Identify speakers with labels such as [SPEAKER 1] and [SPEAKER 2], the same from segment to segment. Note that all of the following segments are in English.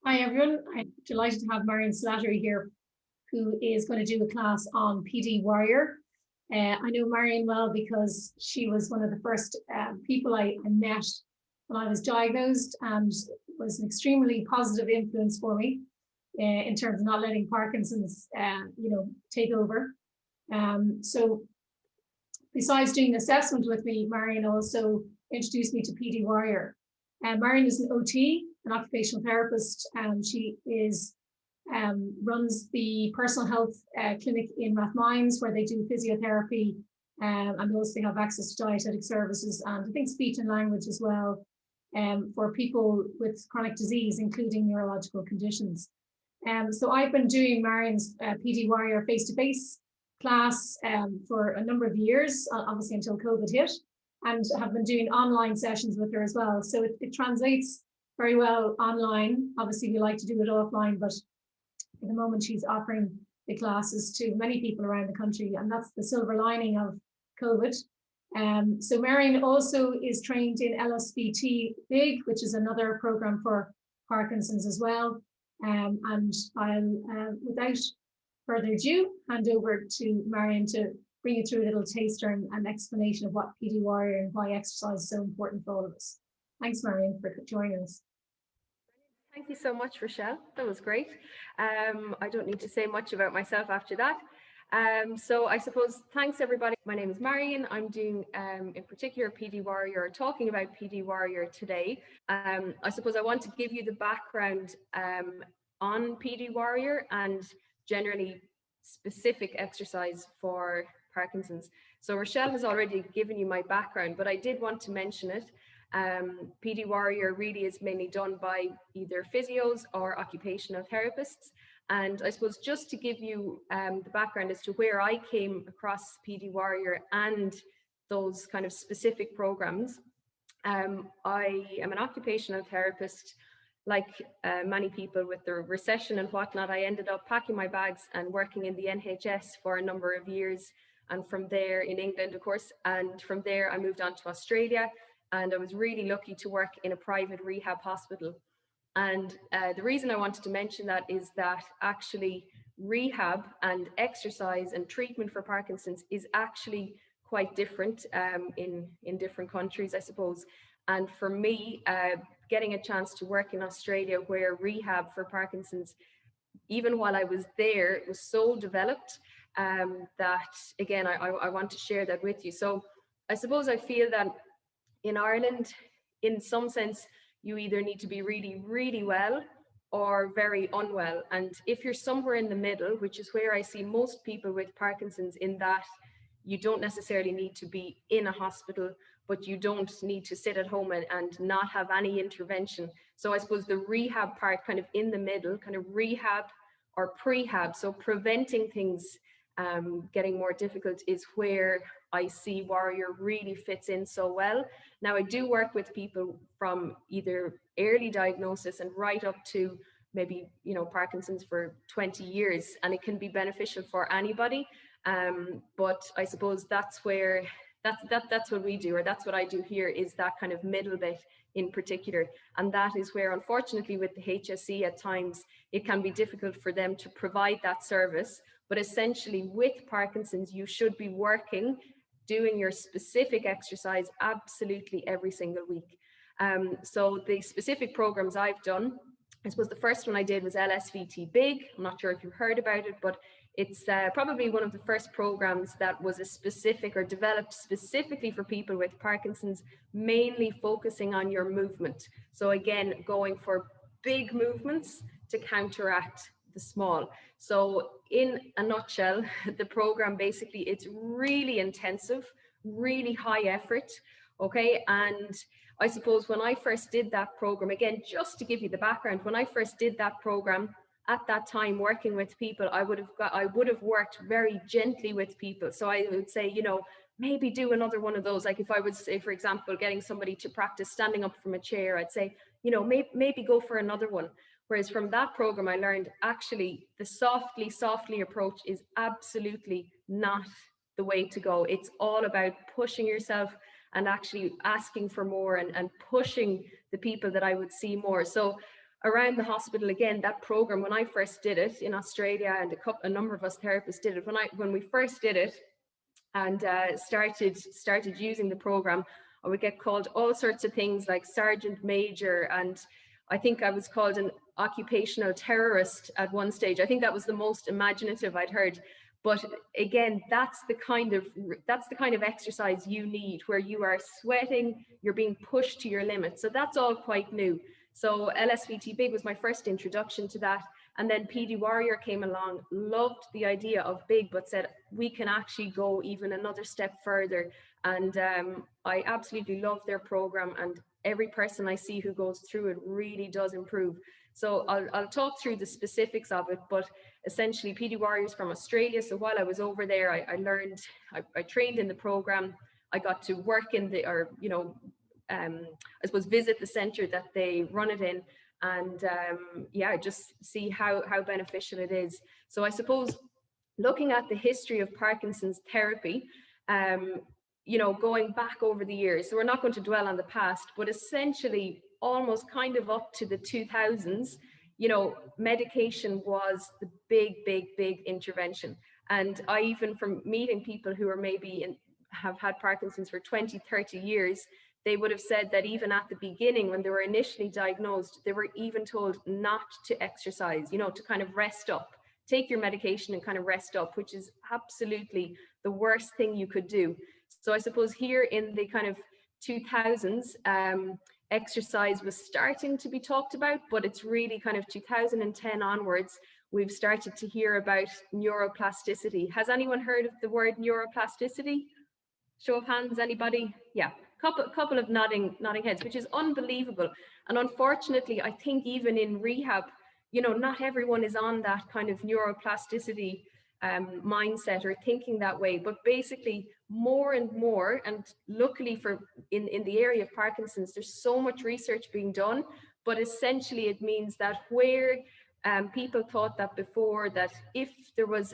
[SPEAKER 1] Hi everyone, I'm delighted to have Marion here, who is going to do a class on PD Warrior. I know Marion well because she was one of the first people I met when I was diagnosed, and was an extremely positive influence for me in terms of not letting Parkinson's, take over. So besides doing an assessment with me, Marion also introduced me to PD Warrior. Marion is an OT, an occupational therapist, and she runs the personal health clinic in Rathmines, where they do physiotherapy, and also they have access to dietetic services and I think speech and language as well, for people with chronic disease, including neurological conditions. So I've been doing Marion's PD Warrior face-to-face class for a number of years, obviously until COVID hit, and have been doing online sessions with her as well. So it translates very well online. Obviously, we like to do it offline, but at the moment she's offering the classes to many people around the country, and that's the silver lining of COVID. So Marion also is trained in LSVT Big, which is another program for Parkinson's as well. And I'll, without further ado, hand over to Marion to bring you through a little taster and explanation of what PD Warrior and why exercise is so important for all of us. Thanks, Marion, for joining us.
[SPEAKER 2] Thank you so much, Rochelle. That was great. I don't need to say much about myself after that. So I suppose, thanks everybody. My name is Marion. I'm doing, in particular, PD Warrior, talking about PD Warrior today. I suppose I want to give you the background on PD Warrior and generally specific exercise for Parkinson's. So Rochelle has already given you my background, but I did want to mention it. PD Warrior really is mainly done by either physios or occupational therapists. And I suppose just to give you the background as to where I came across PD Warrior and those kind of specific programs, I am an occupational therapist. Like many people with the recession and whatnot, I ended up packing my bags and working in the NHS for a number of years. And from there, in England, of course, and from there I moved on to Australia. And I was really lucky to work in a private rehab hospital. And the reason I wanted to mention that is that actually rehab and exercise and treatment for Parkinson's is actually quite different in different countries, I suppose. And for me, getting a chance to work in Australia, where rehab for Parkinson's, even while I was there, it was so developed that, again, I want to share that with you. So I suppose I feel that in Ireland, in some sense, you either need to be really, really well or very unwell. And if you're somewhere in the middle, which is where I see most people with Parkinson's, in that you don't necessarily need to be in a hospital, but you don't need to sit at home and not have any intervention. So I suppose the rehab part, kind of in the middle, kind of rehab or prehab, so preventing things getting more difficult, is where I see Warrior really fits in so well. Now, I do work with people from either early diagnosis and right up to maybe, Parkinson's for 20 years, and it can be beneficial for anybody. But I suppose that's where that's what we do, or that's what I do here, is that kind of middle bit in particular. And that is where, unfortunately, with the HSE at times, it can be difficult for them to provide that service. But essentially with Parkinson's, you should be working, doing your specific exercise absolutely every single week. So the specific programs I've done, I suppose the first one I did was LSVT Big. I'm not sure if you've heard about it, but it's probably one of the first programs that was a specific, or developed specifically for people with Parkinson's, mainly focusing on your movement. So again, going for big movements to counteract the small. So in a nutshell, the program basically, it's really intensive, really high effort. Okay. And I suppose when I first did that program, again, just to give you the background, when I first did that program, at that time, working with people, I would have worked very gently with people. So I would say, maybe do another one of those. Like if I would say, for example, getting somebody to practice standing up from a chair, I'd say, maybe go for another one. Whereas from that program, I learned actually the softly approach is absolutely not the way to go. It's all about pushing yourself and actually asking for more and pushing the people that I would see more. So around the hospital, again, that program, when I first did it in Australia, and a number of us therapists did it, when we first did it and started using the program, I would get called all sorts of things like sergeant major, and I think I was called an occupational terrorist at one stage. I think that was the most imaginative I'd heard. But again, that's the kind of exercise you need, where you are sweating, you're being pushed to your limit. So that's all quite new. So LSVT Big was my first introduction to that. And then PD Warrior came along, loved the idea of Big, but said, we can actually go even another step further. And I absolutely love their program, and every person I see who goes through it really does improve. So I'll talk through the specifics of it, but essentially PD Warriors from Australia. So while I was over there, I trained in the program. I got to work in I suppose visit the center that they run it in, and just see how beneficial it is. So I suppose looking at the history of Parkinson's therapy, going back over the years, so we're not going to dwell on the past, but essentially almost kind of up to the 2000s, medication was the big intervention. And I, even from meeting people who are have had Parkinson's for 20, 30 years, they would have said that even at the beginning, when they were initially diagnosed, they were even told not to exercise, to kind of rest up, take your medication and kind of rest up, which is absolutely the worst thing you could do. So I suppose here in the kind of 2000s, exercise was starting to be talked about, but it's really kind of 2010 onwards, we've started to hear about neuroplasticity. Has anyone heard of the word neuroplasticity? Show of hands, anybody? Yeah, couple of nodding heads, which is unbelievable. And unfortunately, I think even in rehab, not everyone is on that kind of neuroplasticity mindset or thinking that way. But basically, more and more, and luckily in the area of Parkinson's, there's so much research being done. But essentially, it means that where people thought that before, that if there was,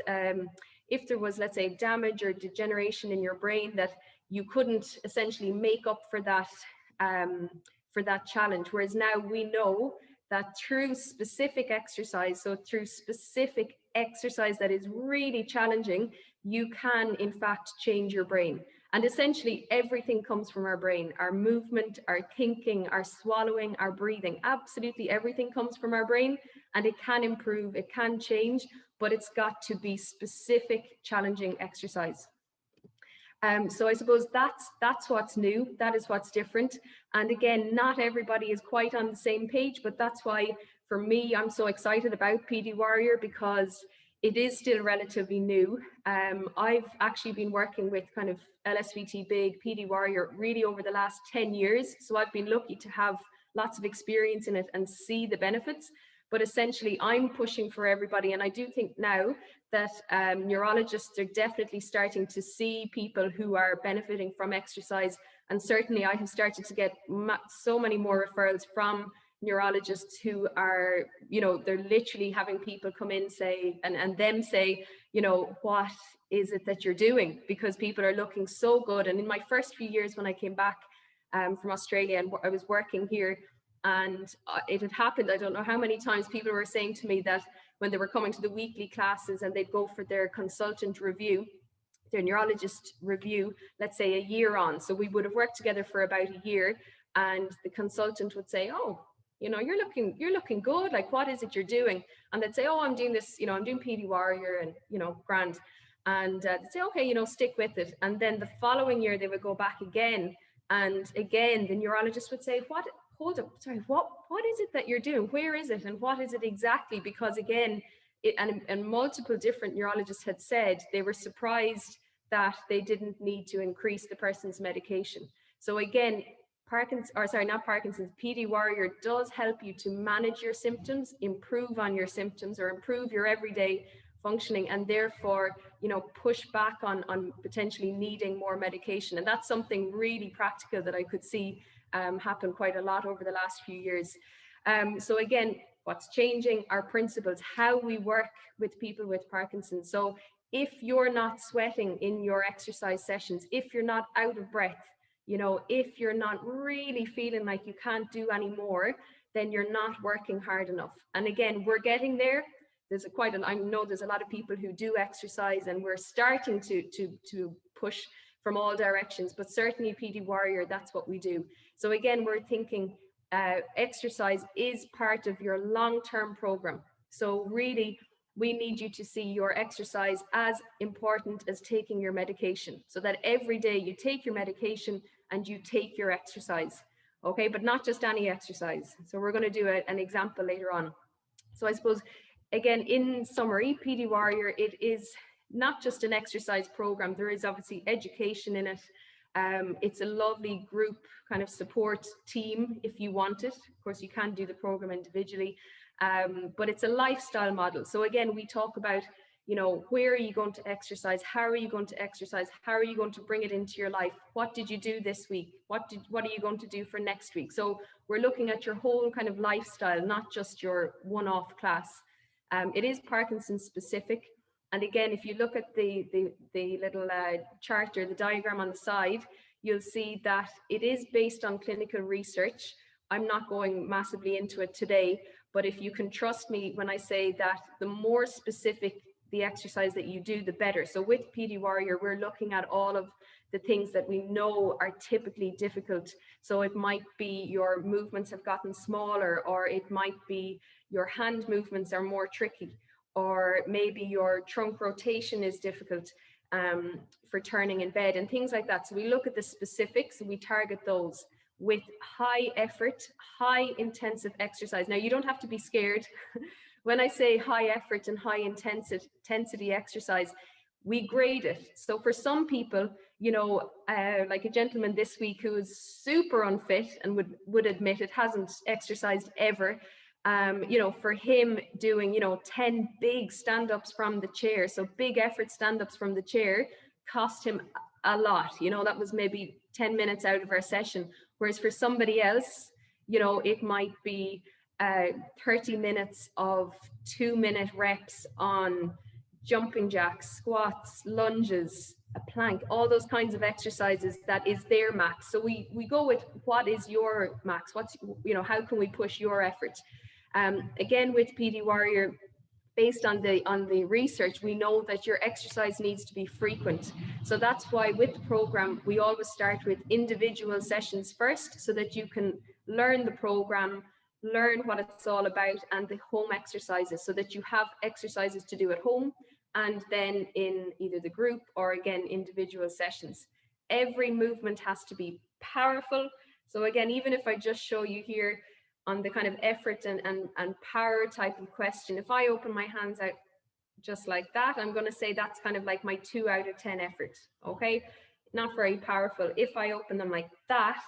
[SPEAKER 2] let's say, damage or degeneration in your brain, that you couldn't essentially make up for that challenge. Whereas now we know that through specific exercise, so through specific exercise that is really challenging, you can in fact change your brain. And essentially everything comes from our brain. Our movement, our thinking, our swallowing, our breathing, absolutely everything comes from our brain, and it can improve, it can change, but it's got to be specific, challenging exercise. So I suppose that's what's new, that is what's different. And again, not everybody is quite on the same page, but that's why for me, I'm so excited about PD Warrior, because it is still relatively new. I've actually been working with kind of LSVT Big, PD Warrior really over the last 10 years. So I've been lucky to have lots of experience in it and see the benefits. But essentially, I'm pushing for everybody. And I do think now that neurologists are definitely starting to see people who are benefiting from exercise. And certainly I have started to get so many more referrals from neurologists who are, they're literally having people come in and them say, what is it that you're doing? Because people are looking so good. And in my first few years when I came back from Australia and I was working here, and it had happened, I don't know how many times people were saying to me that when they were coming to the weekly classes and they'd go for their consultant review, their neurologist review, let's say a year on. So we would have worked together for about a year, and the consultant would say, oh, you're looking good. Like, what is it you're doing? And they'd say, oh, I'm doing this, I'm doing PD Warrior and, grand. And they'd say, okay, stick with it. And then the following year they would go back again. And again, the neurologist would say, hold up, sorry, what is it that you're doing? Where is it? And what is it exactly? Because again, and multiple different neurologists had said they were surprised that they didn't need to increase the person's medication. So again, PD Warrior does help you to manage your symptoms, improve on your symptoms, or improve your everyday functioning, and therefore, push back on potentially needing more medication. And that's something really practical that I could see happen quite a lot over the last few years. So again, what's changing? Our principles, how we work with people with Parkinson's. So if you're not sweating in your exercise sessions, if you're not out of breath, if you're not really feeling like you can't do any more, then you're not working hard enough. And again, we're getting there. I know there's a lot of people who do exercise, and we're starting to push from all directions, but certainly PD Warrior, that's what we do. So again, we're thinking exercise is part of your long-term program. So really, we need you to see your exercise as important as taking your medication, so that every day you take your medication and you take your exercise, okay? But not just any exercise. So we're going to do an example later on. So I suppose, again, in summary, PD Warrior, it is not just an exercise program. There is obviously education in it. It's a lovely group kind of support team if you want it. Of course, you can do the program individually, but it's a lifestyle model. So again, we talk about, you know, where are you going to exercise? How are you going to exercise? How are you going to bring it into your life? What did you do this week? What are you going to do for next week? So we're looking at your whole kind of lifestyle, not just your one-off class. It is Parkinson specific. And again, if you look at the little chart or the diagram on the side, you'll see that it is based on clinical research. I'm not going massively into it today, but if you can trust me when I say that the more specific the exercise that you do, the better. So with PD Warrior, we're looking at all of the things that we know are typically difficult. So it might be your movements have gotten smaller, or it might be your hand movements are more tricky, or maybe your trunk rotation is difficult for turning in bed and things like that. So we look at the specifics and we target those with high effort, high intensive exercise. Now, you don't have to be scared. When I say high effort and high intensity exercise, we grade it. So for some people, you know, like a gentleman this week who is super unfit and would admit it, hasn't exercised ever. You know, for him doing, you know, 10 big stand-ups from the chair, so big effort stand-ups from the chair, cost him a lot. You know, that was maybe 10 minutes out of our session. Whereas for somebody else, you know, it might be 30 minutes of 2-minute reps on jumping jacks, squats, lunges, a plank, all those kinds of exercises. That is their max. So we go with what is your max, what's, you know, how can we push your effort. Again, with PD Warrior, based on the research, we know that your exercise needs to be frequent. So that's why with the program, we always start with individual sessions first, so that you can learn the program, learn what it's all about, and the home exercises, so that you have exercises to do at home and then in either the group or again individual sessions. Every movement has to be powerful. So again, even if I just show you here on the kind of effort and power type of question, if I open my hands out just like that, I'm going to say that's kind of like my 2 out of 10 effort. Okay, not very powerful. If I open them like that,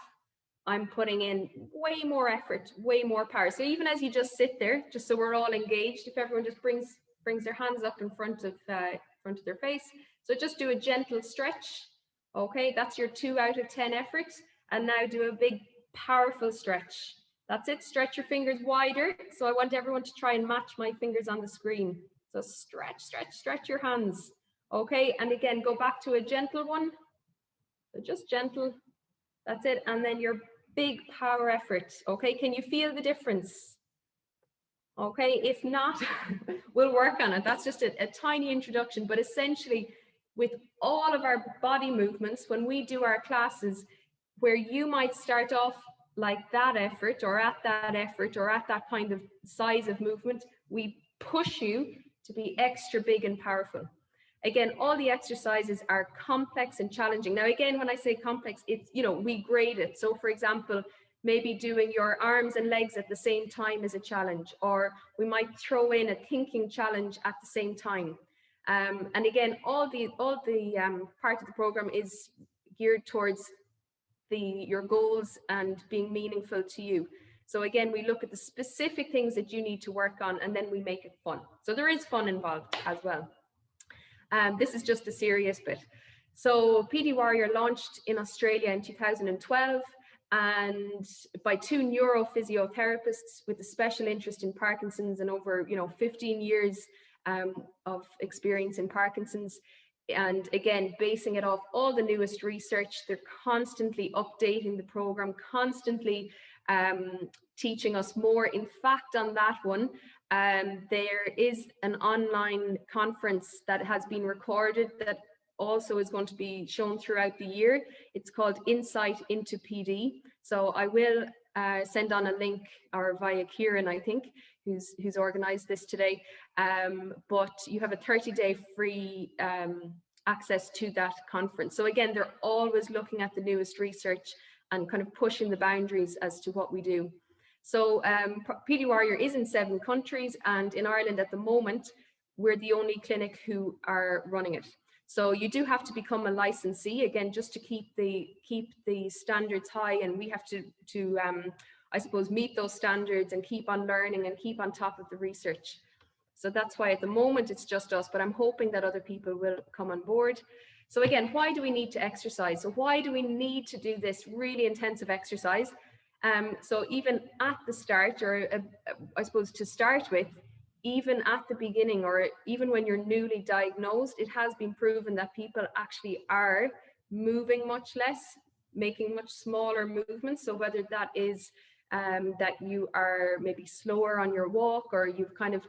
[SPEAKER 2] I'm putting in way more effort, way more power. So even as you just sit there, just so we're all engaged, if everyone just brings their hands up in front of their face. So just do a gentle stretch. Okay, that's your 2 out of 10 effort. And now do a big powerful stretch. That's it. Stretch your fingers wider. So I want everyone to try and match my fingers on the screen. So stretch, stretch, stretch your hands. Okay, and again, go back to a gentle one. So just gentle. That's it. And then your big power effort. Okay, can you feel the difference? Okay, if not, we'll work on it. That's just a tiny introduction, but essentially with all of our body movements, when we do our classes, where you might start off like that effort or at that kind of size of movement, we push you to be extra big and powerful. Again, all the exercises are complex and challenging. Now, again, when I say complex, it's, you know, we grade it. So for example, maybe doing your arms and legs at the same time is a challenge, or we might throw in a thinking challenge at the same time. And again, all the part of the program is geared towards your goals and being meaningful to you. So again, we look at the specific things that you need to work on, and then we make it fun. So there is fun involved as well. This is just the serious bit. So PD Warrior launched in Australia in 2012, and by 2 neurophysiotherapists with a special interest in Parkinson's and over 15 years of experience in Parkinson's. And again, basing it off all the newest research. They're constantly updating the program, constantly teaching us more. In fact, on that one, there is an online conference that has been recorded that also is going to be shown throughout the year. It's called Insight into PD. So I will send on a link, or via Kieran, I think, who's organized this today. But you have a 30-day free access to that conference. So again, they're always looking at the newest research and kind of pushing the boundaries as to what we do. So PD Warrior is in 7 countries, and in Ireland at the moment, we're the only clinic who are running it. So you do have to become a licensee, again, just to keep the standards high, and we have to I suppose, meet those standards and keep on learning and keep on top of the research. So that's why at the moment it's just us, but I'm hoping that other people will come on board. So again, why do we need to exercise? So why do we need to do this really intensive exercise? So even at the start, or I suppose to start with, even at the beginning, or even when you're newly diagnosed, it has been proven that people actually are moving much less, making much smaller movements. So whether that is that you are maybe slower on your walk, or you've kind of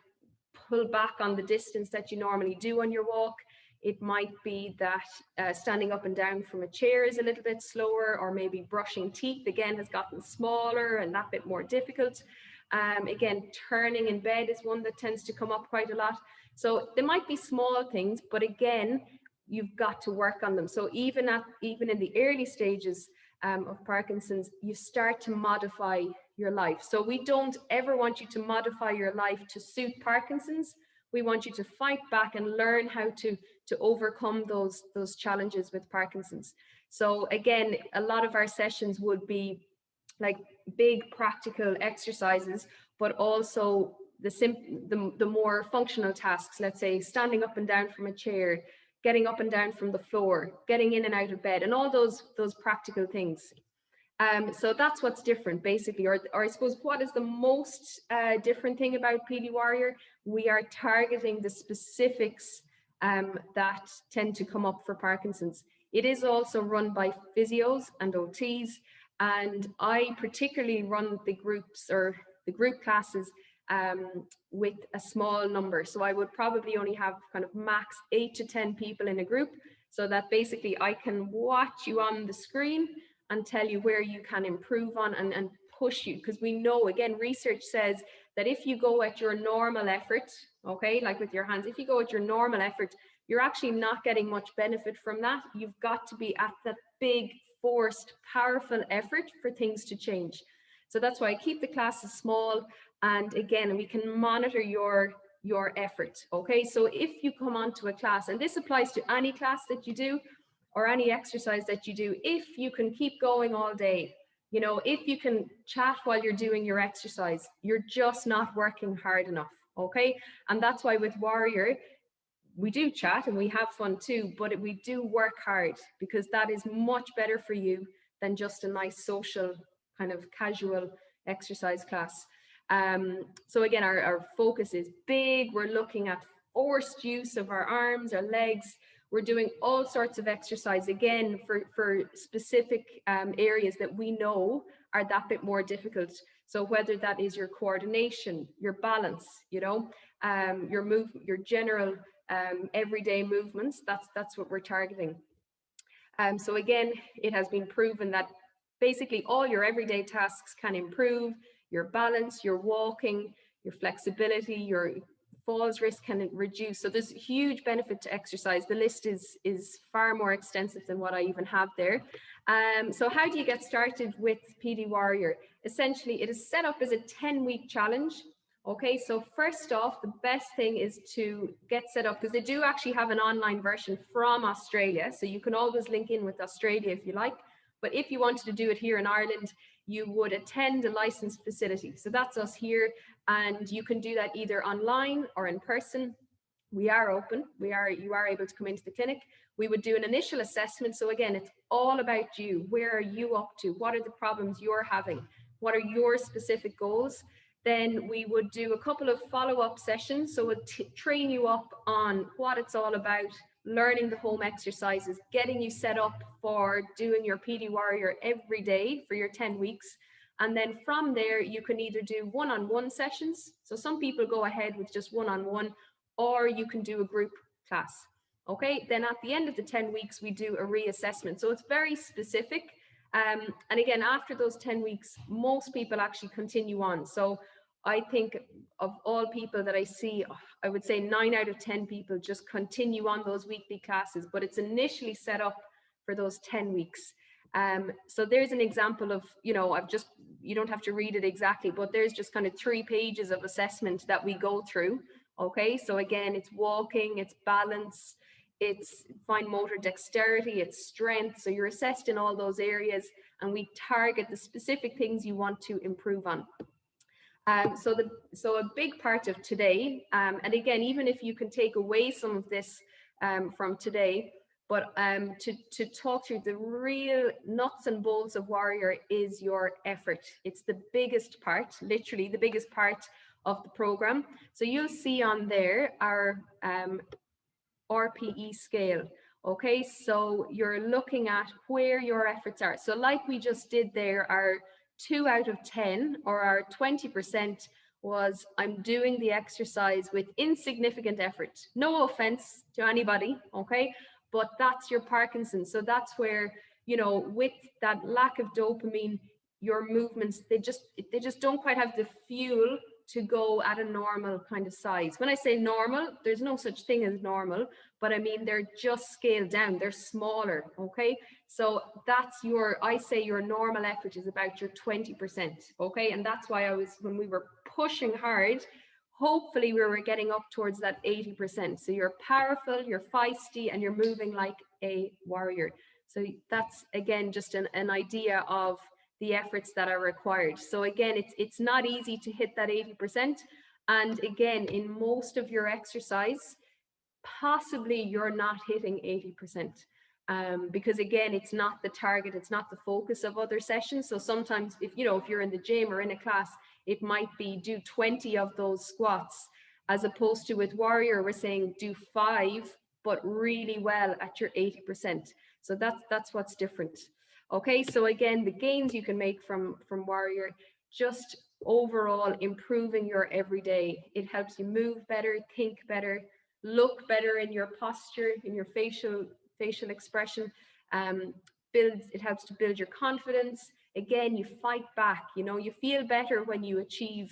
[SPEAKER 2] pulled back on the distance that you normally do on your walk, it might be that standing up and down from a chair is a little bit slower, or maybe brushing teeth again has gotten smaller and that bit more difficult. Again, turning in bed is one that tends to come up quite a lot. So there might be small things, but again, you've got to work on them. So even in the early stages of Parkinson's, you start to modify your life. So we don't ever want you to modify your life to suit Parkinson's. We want you to fight back and learn how to overcome those challenges with Parkinson's. So again, a lot of our sessions would be like big practical exercises, but also the more functional tasks, let's say standing up and down from a chair, getting up and down from the floor, getting in and out of bed, and all those practical things. So that's what's different, basically, or I suppose what is the most different thing about PD Warrior? We are targeting the specifics that tend to come up for Parkinson's. It is also run by physios and OTs, and I particularly run the groups, or the group classes, with a small number. So I would probably only have kind of max 8 to 10 people in a group, so that basically I can watch you on the screen and tell you where you can improve on and push you. Because we know, again, research says that if you go at your normal effort, okay, like with your hands, if you go at your normal effort, you're actually not getting much benefit from that. You've got to be at that big, forced, powerful effort for things to change. So that's why I keep the classes small. And again, we can monitor your effort. Okay, so if you come onto a class, and this applies to any class that you do or any exercise that you do, if you can keep going all day, you know, if you can chat while you're doing your exercise, you're just not working hard enough. Okay, and that's why with Warrior, we do chat and we have fun too, but we do work hard, because that is much better for you than just a nice social kind of casual exercise class. So again, our focus is big. We're looking at forced use of our arms, our legs. We're doing all sorts of exercise, again, for specific areas that we know are that bit more difficult. So whether that is your coordination, your balance, you know, your general everyday movements, that's what we're targeting. So again, it has been proven that basically all your everyday tasks can improve. Your balance, your walking, your flexibility, your falls risk can reduce. So there's huge benefit to exercise. The list is far more extensive than what I even have there. So how do you get started with PD Warrior? Essentially, it is set up as a 10-week challenge. Okay, so first off, the best thing is to get set up, because they do actually have an online version from Australia. So you can always link in with Australia if you like. But if you wanted to do it here in Ireland, you would attend a licensed facility. So that's us here. And you can do that either online or in person. We are open. You are able to come into the clinic. We would do an initial assessment. So again, it's all about you. Where are you up to? What are the problems you're having? What are your specific goals? Then we would do a couple of follow-up sessions. So we'll train you up on what it's all about, learning the home exercises, getting you set up for doing your PD Warrior every day for your 10 weeks. And then from there, you can either do one-on-one sessions. So some people go ahead with just one-on-one, or you can do a group class. Okay, then at the end of the 10 weeks, we do a reassessment. So it's very specific. And again, after those 10 weeks, most people actually continue on. So I think of all people that I see, I would say 9 out of 10 people just continue on those weekly classes, but it's initially set up for those 10 weeks. So there's an example of, you know, you don't have to read it exactly, but there's just kind of 3 pages of assessment that we go through. Okay, so again, it's walking, it's balance, it's fine motor dexterity, it's strength. So you're assessed in all those areas, and we target the specific things you want to improve on. So a big part of today, and again, even if you can take away some of this from today, but to talk through the real nuts and bolts of Warrior is your effort. It's the biggest part, literally the biggest part of the program. So you'll see on there our Rpe scale. Okay, so you're looking at where your efforts are. So like we just did there, our 2 out of 10 or our 20% was I'm doing the exercise with insignificant effort. No offense to anybody, okay? But that's your Parkinson. So that's where, you know, with that lack of dopamine, your movements, they just don't quite have the fuel to go at a normal kind of size. When I say normal, there's no such thing as normal, but I mean, they're just scaled down, they're smaller, okay? So that's I say your normal effort is about your 20%, okay? And that's why when we were pushing hard, hopefully we were getting up towards that 80%. So you're powerful, you're feisty, and you're moving like a warrior. So that's, again, just an idea of the efforts that are required. So again, it's not easy to hit that 80%. And again, in most of your exercise, possibly you're not hitting 80%. Because again, it's not the target, it's not the focus of other sessions. So sometimes if you're in the gym or in a class, it might be do 20 of those squats, as opposed to with Warrior, we're saying do 5, but really well at your 80%. So that's what's different. Okay, so again, the gains you can make from Warrior, just overall improving your everyday. It helps you move better, think better, look better in your posture, in your facial expression. It helps to build your confidence. Again, you fight back, you feel better when you achieve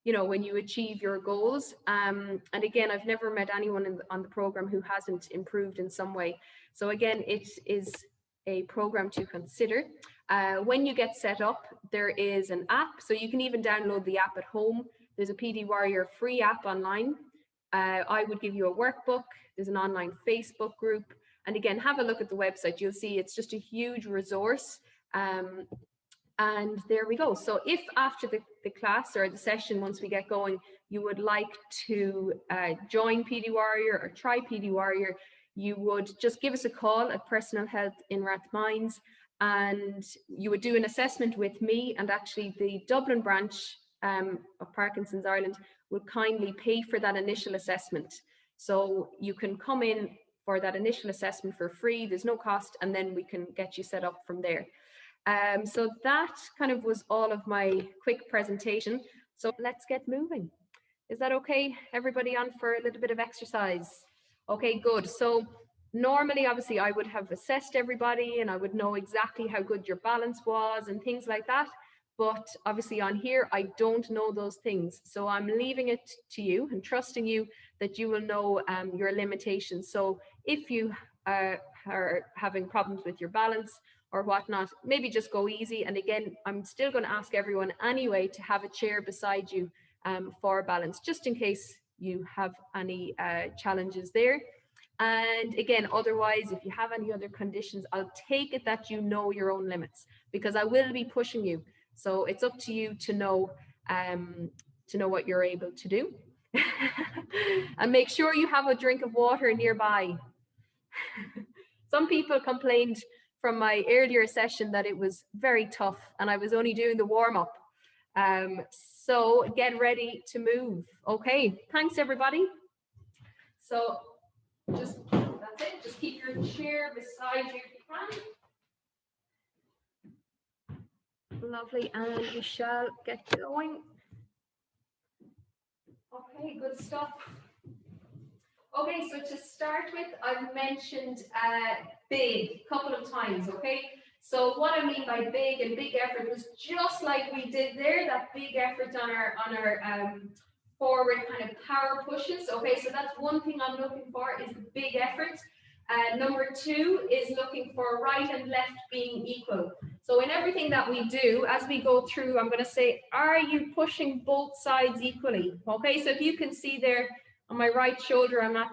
[SPEAKER 2] your goals. And again, I've never met anyone on the program who hasn't improved in some way. So again, it is a program to consider. When you get set up, there is an app, so you can even download the app at home. There's a PD Warrior free app online. I would give you a workbook. There's an online Facebook group. And again, have a look at the website. You'll see it's just a huge resource. And there we go. So if after the class or the session, once we get going, you would like to join PD Warrior or try PD Warrior, you would just give us a call at Personal Health in Rathmines, and you would do an assessment with me, and actually the Dublin branch of Parkinson's Ireland would kindly pay for that initial assessment. So you can come in for that initial assessment for free, there's no cost, and then we can get you set up from there. So that kind of was all of my quick presentation. So let's get moving. Is that okay? Everybody on for a little bit of exercise? Okay, good. So normally, obviously, I would have assessed everybody and I would know exactly how good your balance was and things like that. But obviously on here, I don't know those things. So I'm leaving it to you and trusting you that you will know your limitations. So if you are having problems with your balance or whatnot, maybe just go easy. And again, I'm still going to ask everyone anyway to have a chair beside you for balance, just in case you have any challenges there. And again, otherwise, if you have any other conditions, I'll take it that you know your own limits, because I will be pushing you. So it's up to you to know what you're able to do. And make sure you have a drink of water nearby. Some people complained from my earlier session that it was very tough and I was only doing the warm-up. So get ready to move. Okay, thanks everybody. So that's it. Just keep your chair beside you if you can. Lovely, and we shall get going. Okay, good stuff. Okay, so to start with, I've mentioned big a couple of times, okay? So what I mean by big and big effort was just like we did there, that big effort on our forward kind of power pushes, okay? So that's one thing I'm looking for is the big effort. Number two is looking for right and left being equal. So in everything that we do, as we go through, I'm going to say, are you pushing both sides equally? Okay, so if you can see there on my right shoulder, I'm not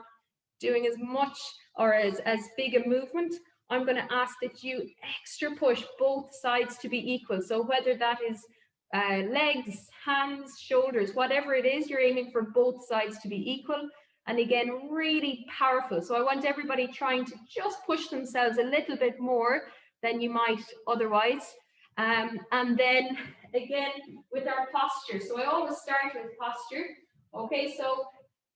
[SPEAKER 2] doing as much or as big a movement. I'm going to ask that you extra push both sides to be equal. So whether that is legs, hands, shoulders, whatever it is, you're aiming for both sides to be equal. And again, really powerful. So I want everybody trying to just push themselves a little bit more than you might otherwise. And then again, with our posture. So I always start with posture. Okay, so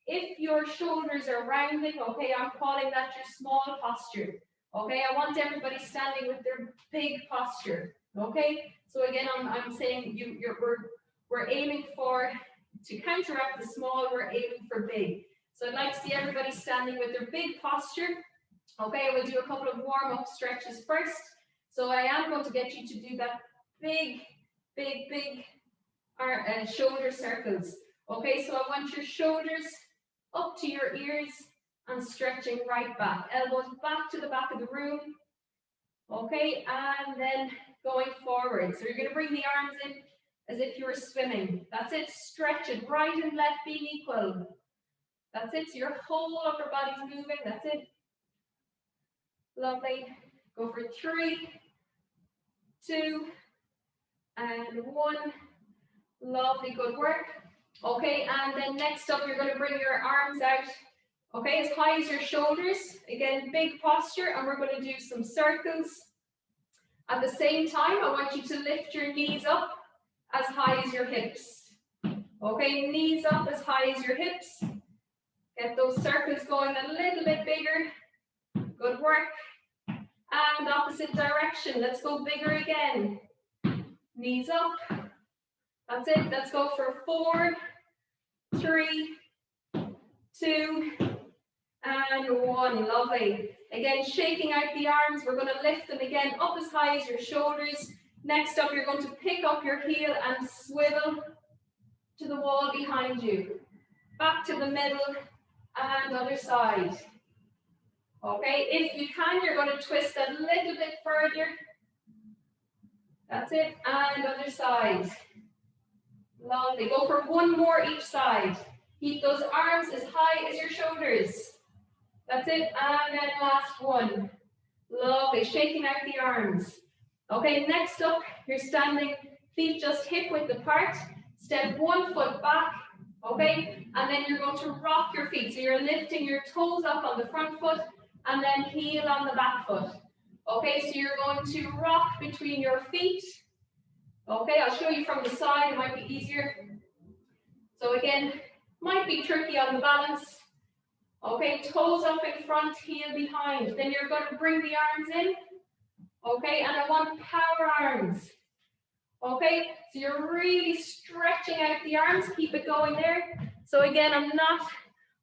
[SPEAKER 2] if your shoulders are rounding, okay, I'm calling that your small posture. Okay, I want everybody standing with their big posture. Okay, so again, I'm saying we're aiming for, to counteract the small, we're aiming for big. So I'd like to see everybody standing with their big posture. Okay, we'll do a couple of warm-up stretches first. So I am going to get you to do that big shoulder circles. Okay, so I want your shoulders up to your ears and stretching right back. Elbows back to the back of the room. Okay, and then going forward. So you're going to bring the arms in as if you were swimming. That's it, stretch it, right and left being equal. That's it, so your whole upper body's moving, that's it. Lovely. Go for 3, 2, and 1. Lovely, good work. Okay, and then next up, you're going to bring your arms out, okay, as high as your shoulders. Again, big posture, and we're going to do some circles. At the same time, I want you to lift your knees up as high as your hips. Okay, knees up as high as your hips. Get those circles going a little bit bigger. Good work. And opposite direction. Let's go bigger again. Knees up. That's it. Let's go for 4, 3, 2, and 1. Lovely. Again, shaking out the arms. We're going to lift them again up as high as your shoulders. Next up, you're going to pick up your heel and swivel to the wall behind you. Back to the middle. And other side. Okay, if you can, you're going to twist a little bit further. That's it, and other side. Lovely. Go for 1 more each side. Keep those arms as high as your shoulders. That's it, and then last one. Lovely, shaking out the arms. Okay, next up, you're standing, feet just hip width apart. Step 1 foot back. Okay, and then you're going to rock your feet. So you're lifting your toes up on the front foot and then heel on the back foot. Okay, so you're going to rock between your feet. Okay, I'll show you from the side, it might be easier. So again, might be tricky on the balance. Okay, toes up in front, heel behind. Then you're going to bring the arms in. Okay, and I want power arms. Okay, so you're really stretching out the arms, keep it going there. So again,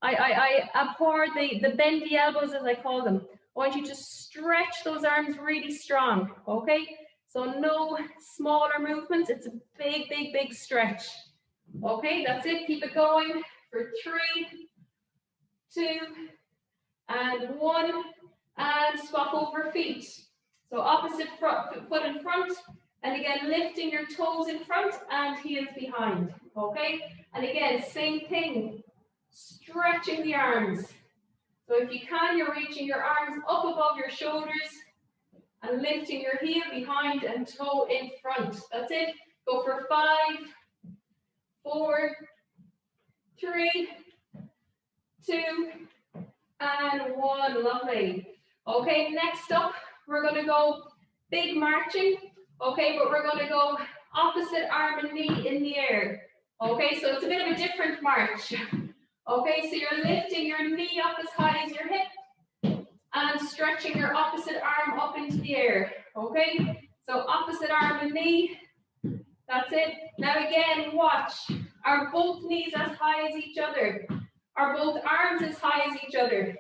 [SPEAKER 2] I abhor the bendy elbows, as I call them. I want you to stretch those arms really strong, okay? So no smaller movements, it's a big stretch. Okay, that's it, keep it going for 3, 2, and 1, and swap over feet. So opposite foot in front, and again, lifting your toes in front and heels behind, okay? And again, same thing, stretching the arms. So if you can, you're reaching your arms up above your shoulders and lifting your heel behind and toe in front. That's it. Go for 5, 4, 3, 2, and 1. Lovely. Okay, next up, we're going to go big marching. Okay, but we're going to go opposite arm and knee in the air. Okay, so it's a bit of a different march. Okay, so you're lifting your knee up as high as your hip and stretching your opposite arm up into the air. Okay, so opposite arm and knee. That's it. Now again, watch. Are both knees as high as each other? Are both arms as high as each other?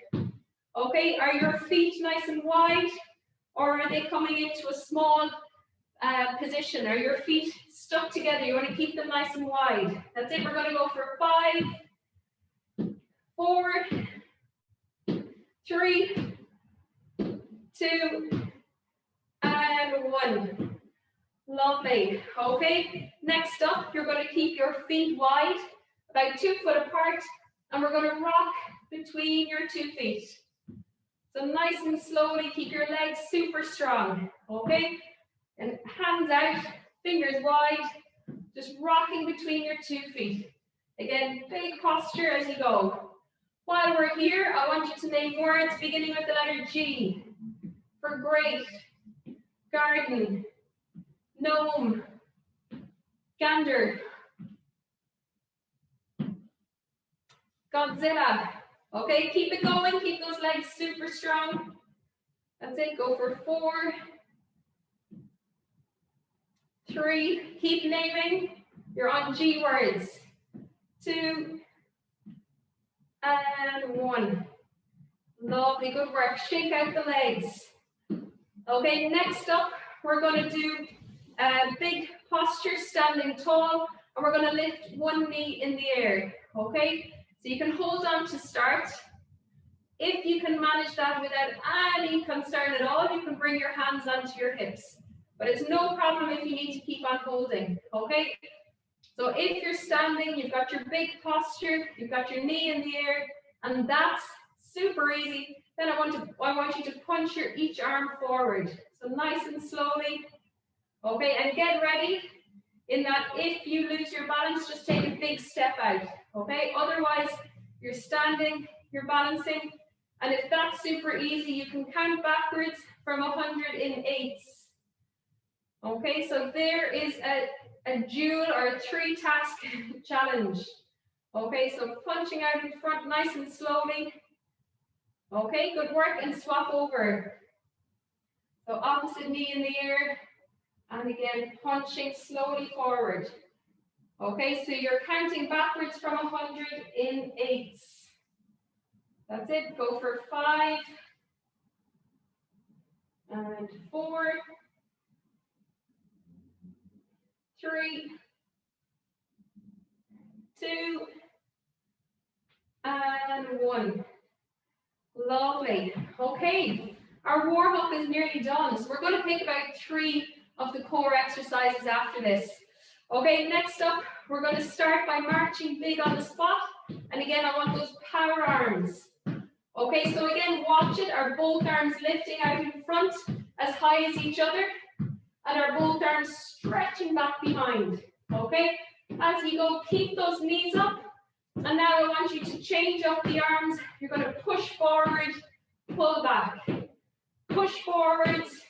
[SPEAKER 2] Okay, are your feet nice and wide? Or are they coming into a small position? Are your feet stuck together? You want to keep them nice and wide. That's it. We're going to go for 5, 4, 3, 2, and 1. Lovely. Okay, next up, you're going to keep your feet wide, about 2 foot apart, and we're going to rock between your 2 feet. So nice and slowly, keep your legs super strong. Okay, and hands out, fingers wide, just rocking between your 2 feet. Again, big posture as you go. While we're here, I want you to name words beginning with the letter G. For great, garden, gnome, gander, Godzilla. Okay, keep it going, keep those legs super strong. That's it, go for 4, 3, keep naming. You're on G words. 2, and 1. Lovely, good work. Shake out the legs. Okay, next up, we're going to do a big posture, standing tall, and we're going to lift one knee in the air. Okay, so you can hold on to start. If you can manage that without any concern at all, you can bring your hands onto your hips. But it's no problem if you need to keep on holding. Okay, so if you're standing, you've got your big posture, you've got your knee in the air, and that's super easy. Then I want you to punch each arm forward. So nice and slowly. Okay, and get ready in that if you lose your balance, just take a big step out. Okay, otherwise you're standing, you're balancing, and if that's super easy, you can count backwards from 100 in 8s. Okay, so there is a dual or a 3-task challenge. Okay, so punching out in front nice and slowly. Okay, good work, and swap over. So opposite knee in the air, and again, punching slowly forward. Okay, so you're counting backwards from 100 in 8s. That's it, go for 5, and 4, 3, 2, and 1. Lovely. Okay, our warm-up is nearly done. So we're going to pick about 3 of the core exercises after this. Okay, next up, we're going to start by marching big on the spot. And again, I want those power arms. Okay, so again, watch it. Are both arms lifting out in front as high as each other? And are both arms stretching back behind? Okay, as you go, keep those knees up. And now I want you to change up the arms. You're going to push forward, pull back. Push forwards,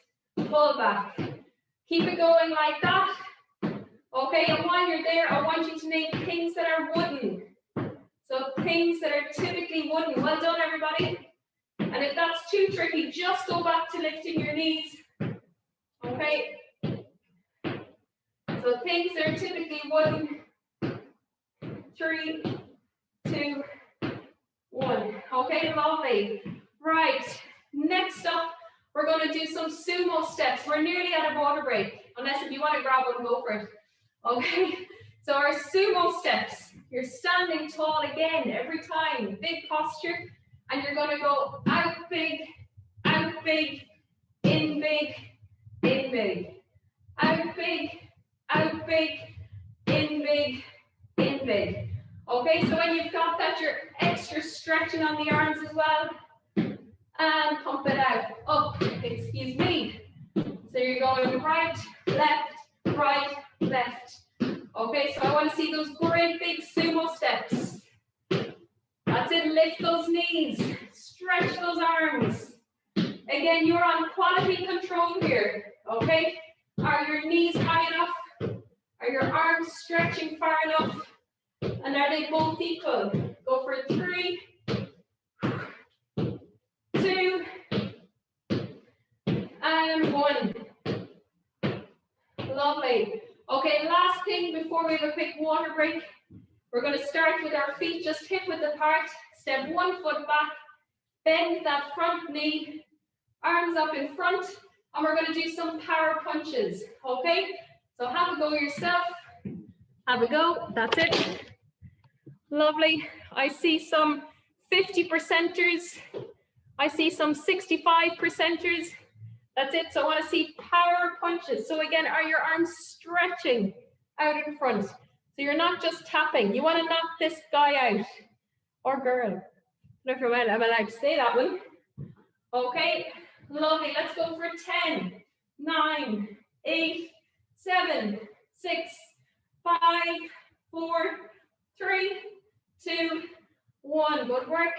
[SPEAKER 2] pull back. Keep it going like that. Okay, and while you're there, I want you to name things that are wooden. So things that are typically wooden. Well done, everybody. And if that's too tricky, just go back to lifting your knees. Okay. So things that are typically wooden. 3, 2, 1. Okay, lovely. Right, next up, we're going to do some sumo steps. We're nearly at a water break, unless if you want to grab one, go for it. Okay, so our sumo steps, you're standing tall again every time, big posture, and you're going to go out big, in big, in big. Out big, in big, in big. Okay, so when you've got that, you're extra stretching on the arms as well. And pump it out, up, excuse me. So you're going right, left. Okay, so I want to see those great big sumo steps. That's it, lift those knees, stretch those arms. Again, you're on quality control here, okay? Are your knees high enough? Are your arms stretching far enough? And are they both equal? Go for 3, 2, and 1. Lovely. Okay, last thing before we have a quick water break, we're going to start with our feet just hip width apart. Step 1 foot back, bend that front knee, arms up in front, and we're going to do some power punches. Okay, so have a go yourself. Have a go. That's it. Lovely. I see some 50%ers. I see some 65%ers. That's it. So I want to see power punches. So again, are your arms stretching out in front? So you're not just tapping. You want to knock this guy out or girl. I don't know if I'm allowed to say that one. Okay, lovely. Let's go for 10, 9, 8, 7, 6, 5, 4, 3, 2, 1. Good work.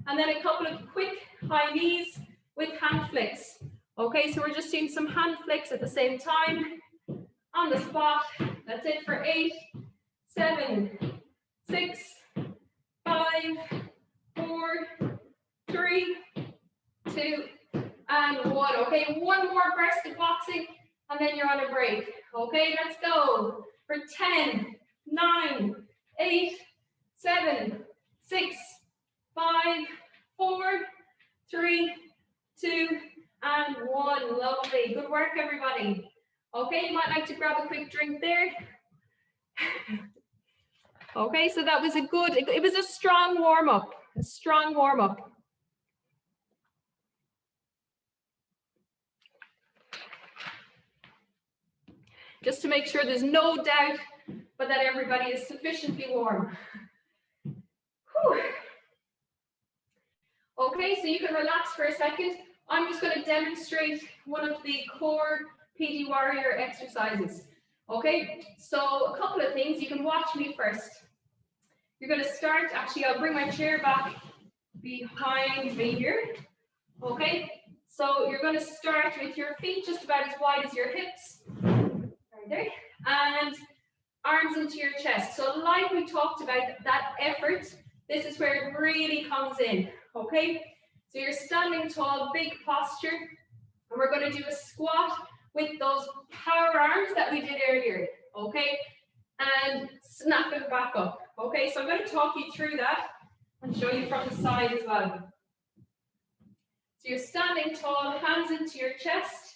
[SPEAKER 2] And then a couple of quick high knees with hand flicks. Okay, so we're just doing some hand flicks at the same time on the spot. That's it for 8, 7, 6, 5, 4, 3, 2, and 1. Okay, one more burst of boxing, and then you're on a break. Okay, let's go for 10, 9, 8, 7, 6, 5, 4, 3, 2, and 1. Lovely. Good work, everybody. Okay, you might like to grab a quick drink there. Okay, so that was it was a strong warm-up. A strong warm-up. Just to make sure there's no doubt, but that everybody is sufficiently warm. Whew. Okay, so you can relax for a second. I'm just going to demonstrate one of the core PD warrior exercises. Okay, so a couple of things. You can watch me first. You're going to start, actually, I'll bring my chair back behind me here. Okay, so you're going to start with your feet just about as wide as your hips. Right there. And arms into your chest. So like we talked about, that effort, this is where it really comes in. Okay, so you're standing tall, big posture, and we're going to do a squat with those power arms that we did earlier. Okay, and snap it back up. Okay, so I'm going to talk you through that and show you from the side as well. So you're standing tall, hands into your chest.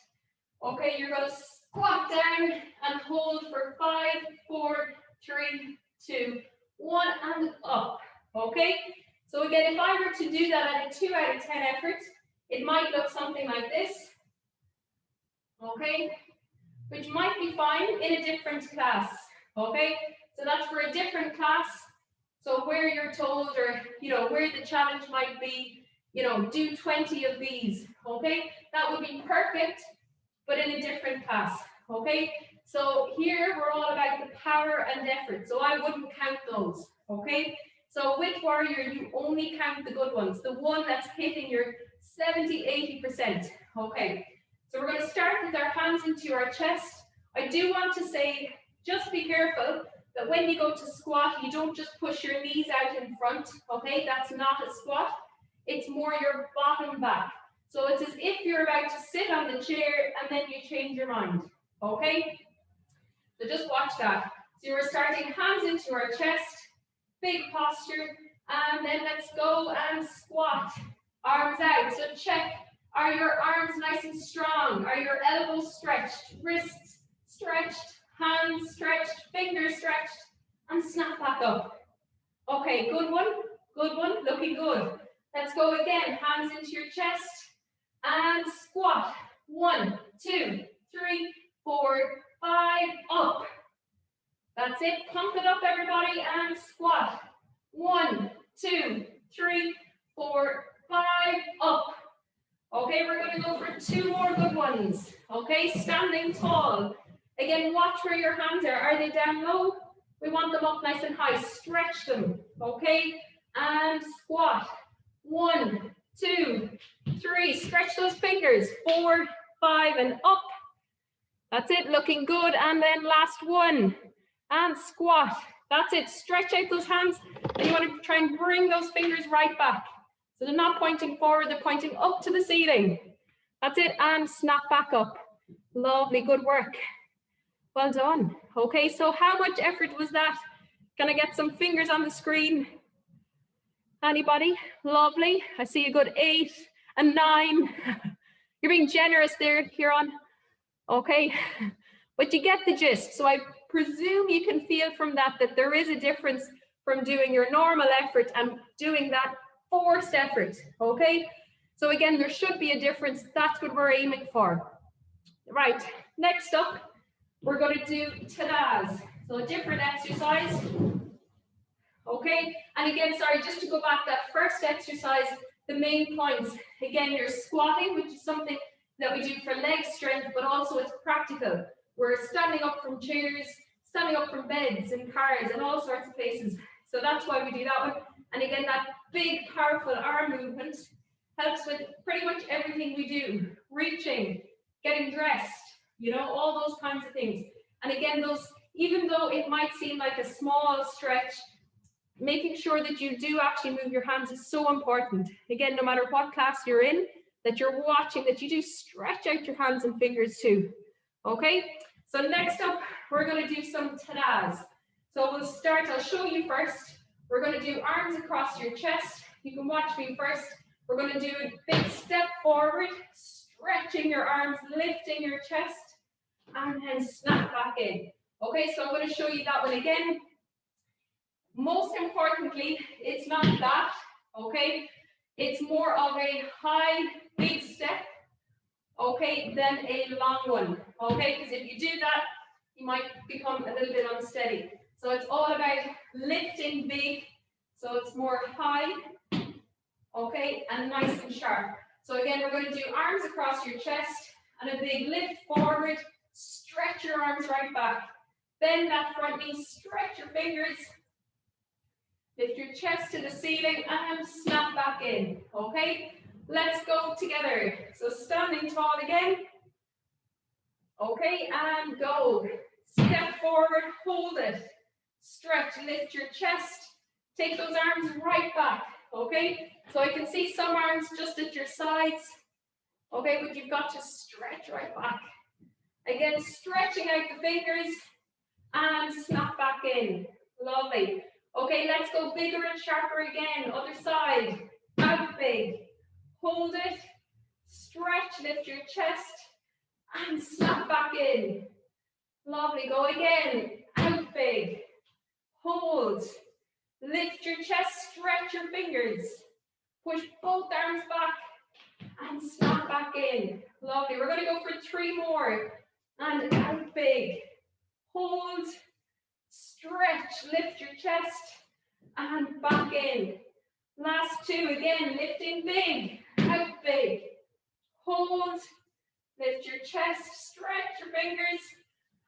[SPEAKER 2] Okay, you're going to squat down and hold for 5, 4, 3, 2, 1, and up. Okay, so again, if I were to do that at a 2 out of 10 effort, it might look something like this. Okay, which might be fine in a different class. Okay, so that's for a different class. So where you're told, or where the challenge might be, do 20 of these. Okay, that would be perfect, but in a different class. Okay, so here we're all about the power and effort, so I wouldn't count those. Okay, so with warrior, you only count the good ones, the one that's hitting your 70–80%. Okay, so we're going to start with our hands into our chest. I do want to say, just be careful that when you go to squat, you don't just push your knees out in front. Okay, that's not a squat. It's more your bottom back. So it's as if you're about to sit on the chair and then you change your mind. Okay, so just watch that. So we're starting hands into our chest, big posture, and then let's go and squat. Arms out. So check, are your arms nice and strong? Are your elbows stretched? Wrists stretched? Hands stretched? Fingers stretched? And snap back up. Okay, good one, looking good. Let's go again, hands into your chest, and squat. 1, 2, 3, 4, 5, up. That's it, pump it up everybody, and squat. 1, 2, 3, 4, 5, up. Okay, we're going to go for 2 more good ones. Okay, standing tall. Again, watch where your hands are. Are they down low? We want them up nice and high. Stretch them. Okay, and squat. 1, 2, 3. Stretch those fingers. 4, 5, and up. That's it, looking good. And then last one. And squat. That's it. Stretch out those hands. And you want to try and bring those fingers right back. So they're not pointing forward, they're pointing up to the ceiling. That's it. And snap back up. Lovely, good work. Well done. Okay, so how much effort was that? Can I get some fingers on the screen? Anybody? Lovely. I see a good 8 and 9. You're being generous there, Kieran. Okay, but you get the gist. So I presume you can feel from that that there is a difference from doing your normal effort and doing that forced effort. Okay, so again, there should be a difference. That's what we're aiming for. Right, next up, we're going to do tadas. So a different exercise. Okay, and again, sorry, just to go back, that first exercise, the main points, again, you're squatting, which is something that we do for leg strength, but also it's practical. We're standing up from chairs, standing up from beds and cars and all sorts of places. So that's why we do that one. And again, that big, powerful arm movement helps with pretty much everything we do. Reaching, getting dressed, you know, all those kinds of things. And again, those, even though it might seem like a small stretch, making sure that you do actually move your hands is so important. Again, no matter what class you're in, that you're watching, that you do stretch out your hands and fingers too. Okay, so next up, we're going to do some tadas. So we'll start, I'll show you first. We're going to do arms across your chest. You can watch me first. We're going to do a big step forward, stretching your arms, lifting your chest, and then snap back in. Okay, so I'm going to show you that one again. Most importantly, it's not that, okay? It's more of a high, big step, okay, than a long one, okay? Because if you do that, you might become a little bit unsteady. So it's all about lifting big, so it's more high, okay, and nice and sharp. So again, we're going to do arms across your chest and a big lift forward, stretch your arms right back. Bend that front knee, stretch your fingers, lift your chest to the ceiling and snap back in, okay? Let's go together. So standing tall again. Okay, and go. Step forward, hold it. Stretch, lift your chest. Take those arms right back, okay? So I can see some arms just at your sides, okay, but you've got to stretch right back. Again, stretching out the fingers and snap back in. Lovely. Okay, let's go bigger and sharper again. Other side. Out big. Hold it. Stretch, lift your chest. And snap back in. Lovely. Go again. Out big. Hold. Lift your chest. Stretch your fingers. Push both arms back. And snap back in. Lovely. We're going to go for 3 more. And out big. Hold. Stretch, lift your chest, and back in. Last 2, again, lifting big, out big. Hold, lift your chest, stretch your fingers,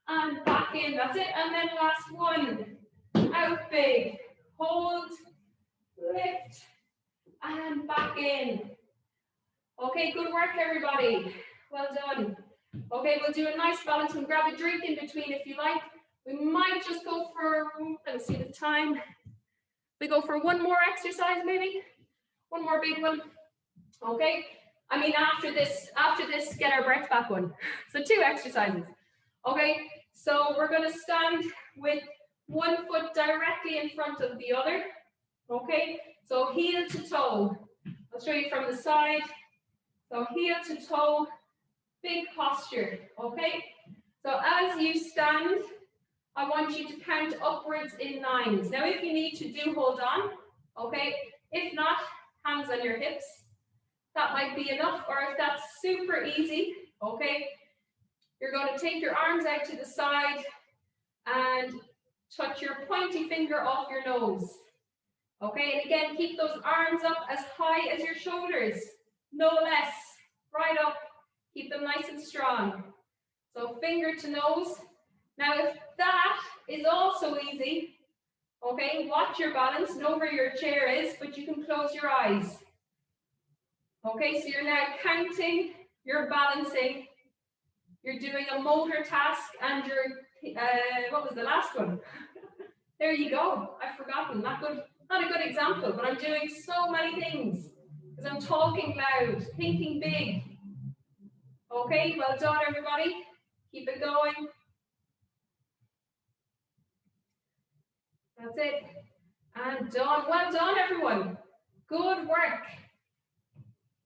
[SPEAKER 2] and back in. That's it. And then last 1, out big. Hold, lift, and back in. Okay, good work, everybody. Well done. Okay, we'll do a nice balance. We'll grab a drink in between if you like. We might just go for, let me see the time. We go for 1 more exercise, maybe? 1 more big one. Okay. I mean, after this, get our breath back one. So 2 exercises. Okay. So we're going to stand with 1 foot directly in front of the other. Okay. So heel to toe. I'll show you from the side. So heel to toe, big posture. Okay. So as you stand, I want you to count upwards in 9s. Now, if you need to, do hold on, okay? If not, hands on your hips. That might be enough, or if that's super easy, okay? You're going to take your arms out to the side and touch your pointy finger off your nose, okay? And again, keep those arms up as high as your shoulders, no less, right up. Keep them nice and strong. So finger to nose. Now, if that is also easy, okay, watch your balance, know where your chair is, but you can close your eyes. Okay, so you're now counting, you're balancing, you're doing a motor task, and you're, what was the last one? There you go, I've forgotten, not a good example, but I'm doing so many things, because I'm talking loud, thinking big. Okay, well done, everybody. Keep it going. That's it. And done. Well done, everyone. Good work.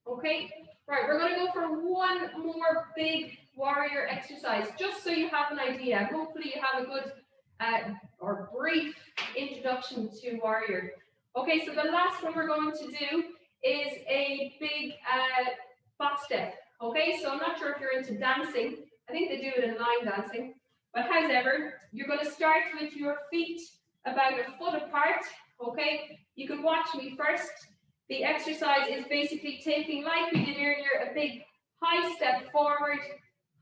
[SPEAKER 2] Okay, right, we're going to go for one more big warrior exercise, just so you have an idea. Hopefully you have a good or brief introduction to warrior. Okay, so the last one we're going to do is a big back step. Okay, so I'm not sure if you're into dancing. I think they do it in line dancing. But however, you're going to start with your feet about a foot apart. Okay, you can watch me first. The exercise is basically taking, like we did earlier, a big high step forward,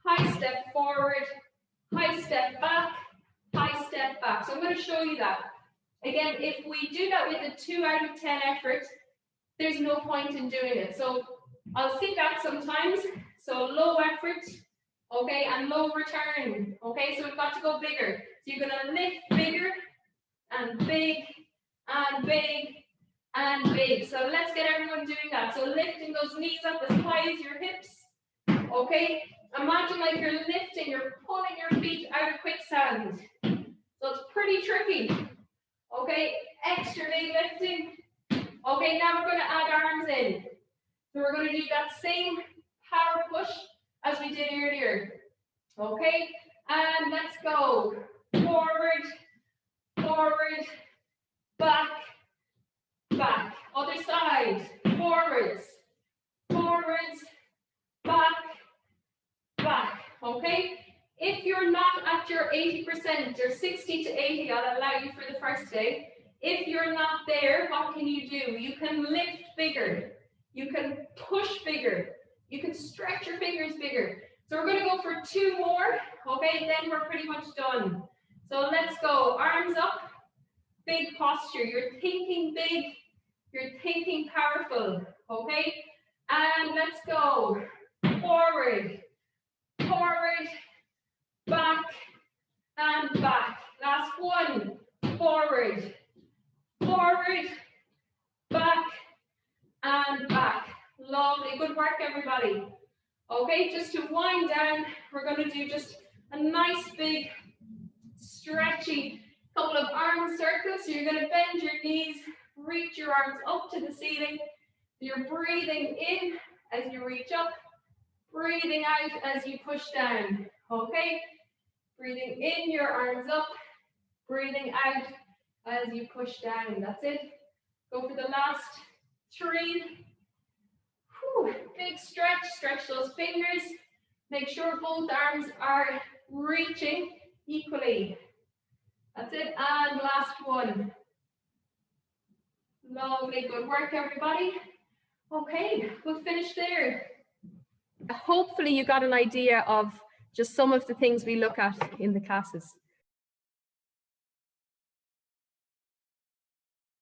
[SPEAKER 2] high step forward, high step back, high step back. So I'm going to show you that. Again, if we do that with a 2 out of 10 effort, there's no point in doing it. So I'll see that sometimes. So low effort, okay, and low return. Okay, so we've got to go bigger. So you're going to lift bigger and big and big and big. So let's get everyone doing that. So lifting those knees up as high as your hips. Okay, imagine like you're lifting, you're pulling your feet out of quicksand. So it's pretty tricky. Okay, extra big lifting. Okay, now we're going to add arms in. So we're going to do that same power push as we did earlier. Okay, and let's go. Forward, forward, back, back. Other side. Forwards, forwards, back, back. Okay? If you're not at your 80% or 60 to 80, I'll allow you for the first day. If you're not there, what can you do? You can lift bigger. You can push bigger. You can stretch your fingers bigger. So we're going to go for 2 more. Okay, then we're pretty much done. So let's go. Arms up. Big posture. You're thinking big. You're thinking powerful. Okay? And let's go. Forward. Forward. Back. And back. Last one. Forward. Forward. Back. And back. Lovely. Good work, everybody. Okay, just to wind down, we're going to do just a nice big stretchy couple of arm circles. So you're going to bend your knees, reach your arms up to the ceiling. You're breathing in as you reach up, breathing out as you push down. Okay, breathing in, your arms up, breathing out as you push down. That's it. Go for the last 3. Whew. Big stretch, stretch those fingers. Make sure both arms are reaching equally. That's it, and last one. Lovely, good work, everybody. Okay, we'll finish there. Hopefully you got an idea of just some of the things we look at in the classes.